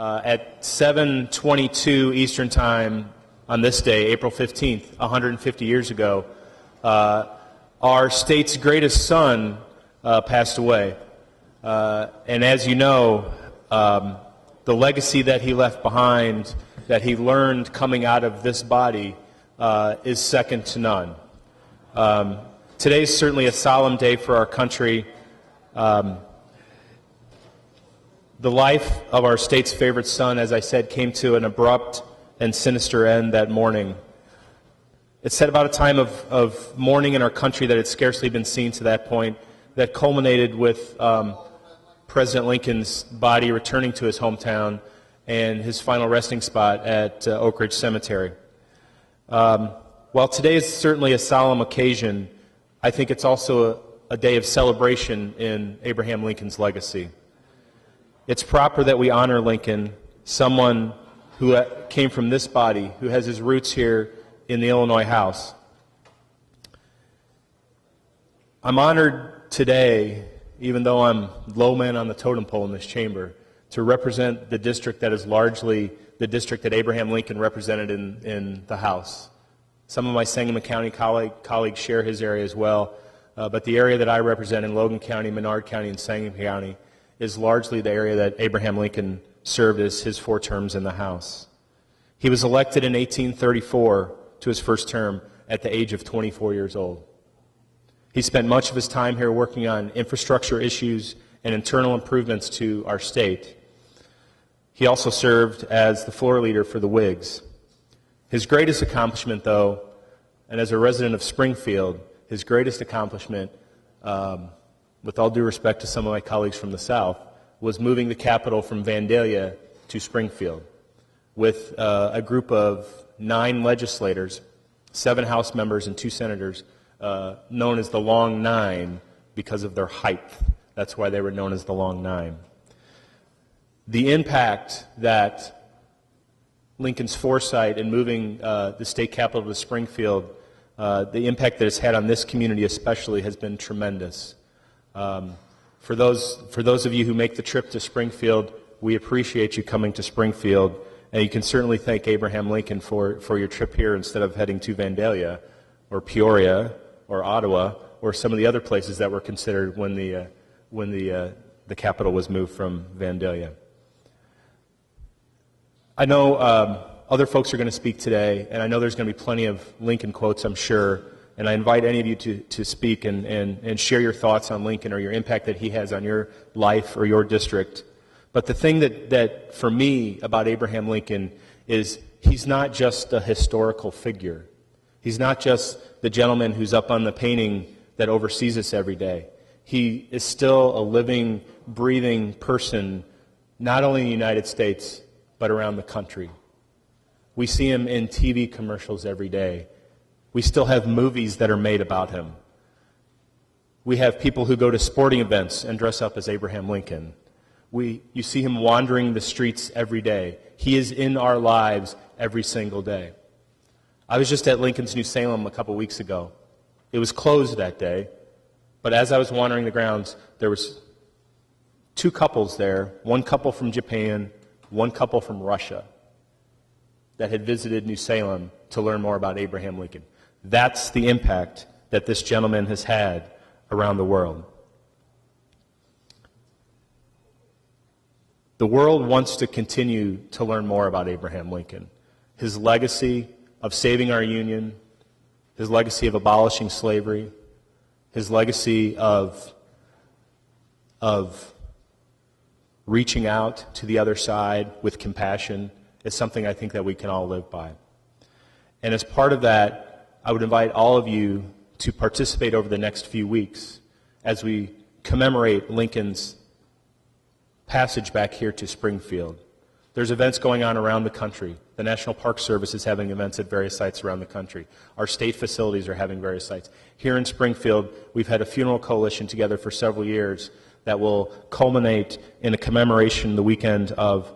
At 7:22 Eastern Time on this day, April 15th, 150 years ago, our state's greatest son passed away. And as you know, the legacy that he left behind, that he learned coming out of this body, is second to none. Today is certainly a solemn day for our country. The life of our state's favorite son, as I said, came to an abrupt and sinister end that morning. It's said about a time of mourning in our country that had scarcely been seen to that point, that culminated with President Lincoln's body returning to his hometown and his final resting spot at Oak Ridge Cemetery. While today is certainly a solemn occasion, I think it's also a day of celebration in Abraham Lincoln's legacy. It's proper that we honor Lincoln, someone who came from this body, who has his roots here in the Illinois House. I'm honored today, even though I'm low man on the totem pole in this chamber, to represent the district that is largely the district that Abraham Lincoln represented in the House. Some of my Sangamon County colleagues share his area as well, but the area that I represent in Logan County, Menard County, and Sangamon County is largely the area that Abraham Lincoln served as his 4 terms in the House. He was elected in 1834 to his first term at the age of 24 years old. He spent much of his time here working on infrastructure issues and internal improvements to our state. He also served as the floor leader for the Whigs. His greatest accomplishment, though, and as a resident of Springfield, his greatest accomplishment, with all due respect to some of my colleagues from the South, was moving the capital from Vandalia to Springfield with a group of 9 legislators, 7 House members and 2 senators, known as the Long Nine because of their height. That's why they were known as the Long Nine. The impact that Lincoln's foresight in moving the state capital to Springfield, the impact that it's had on this community especially, has been tremendous. For those of you who make the trip to Springfield, we appreciate you coming to Springfield, and you can certainly thank Abraham Lincoln for your trip here instead of heading to Vandalia or Peoria or Ottawa or some of the other places that were considered when the capital was moved from Vandalia. I know other folks are going to speak today, and I know there's going to be plenty of Lincoln quotes, I'm sure. And I invite any of you to speak and share your thoughts on Lincoln or your impact that he has on your life or your district. But the thing that for me about Abraham Lincoln is he's not just a historical figure. He's not just the gentleman who's up on the painting that oversees us every day. He is still a living, breathing person, not only in the United States, but around the country. We see him in TV commercials every day. We still have movies that are made about him. We have people who go to sporting events and dress up as Abraham Lincoln. You see him wandering the streets every day. He is in our lives every single day. I was just at Lincoln's New Salem a couple weeks ago. It was closed that day, but as I was wandering the grounds, there was 2 couples there, 1 couple from Japan, 1 couple from Russia, that had visited New Salem to learn more about Abraham Lincoln. That's the impact that this gentleman has had around the world. The world wants to continue to learn more about Abraham Lincoln, his legacy of saving our Union, his legacy of abolishing slavery, his legacy of reaching out to the other side with compassion is something I think that we can all live by. And as part of that, I would invite all of you to participate over the next few weeks as we commemorate Lincoln's passage back here to Springfield. There's events going on around the country. The National Park Service is having events at various sites around the country. Our state facilities are having various sites. Here in Springfield, we've had a funeral coalition together for several years that will culminate in a commemoration the weekend of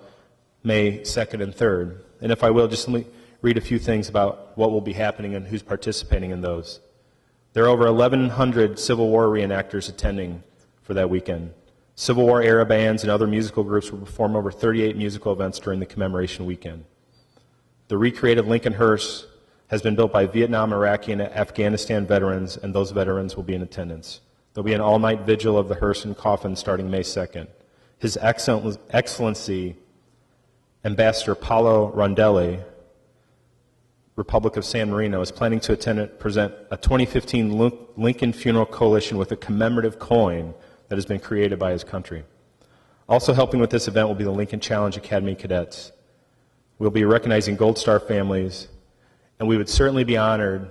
May 2nd and 3rd. And if I will, just let me read a few things about what will be happening and who's participating in those. There are over 1,100 Civil War reenactors attending for that weekend. Civil War era bands and other musical groups will perform over 38 musical events during the commemoration weekend. The recreated Lincoln hearse has been built by Vietnam, Iraqi, and Afghanistan veterans, and those veterans will be in attendance. There will be an all-night vigil of the hearse and coffin starting May 2nd. His Excellency, Ambassador Paolo Rondelli, Republic of San Marino, is planning to present a 2015 Lincoln Funeral Coalition with a commemorative coin that has been created by his country. Also helping with this event will be the Lincoln Challenge Academy cadets. We'll be recognizing Gold Star families, and we would certainly be honored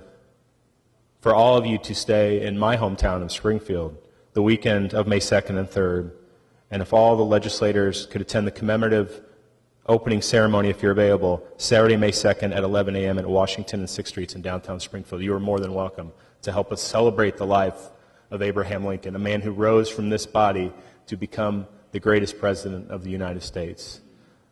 for all of you to stay in my hometown of Springfield the weekend of May 2nd and 3rd, and if all the legislators could attend the commemorative opening ceremony, if you're available, Saturday, May 2nd at 11 a.m. at Washington and 6th Streets in downtown Springfield. You are more than welcome to help us celebrate the life of Abraham Lincoln, a man who rose from this body to become the greatest president of the United States.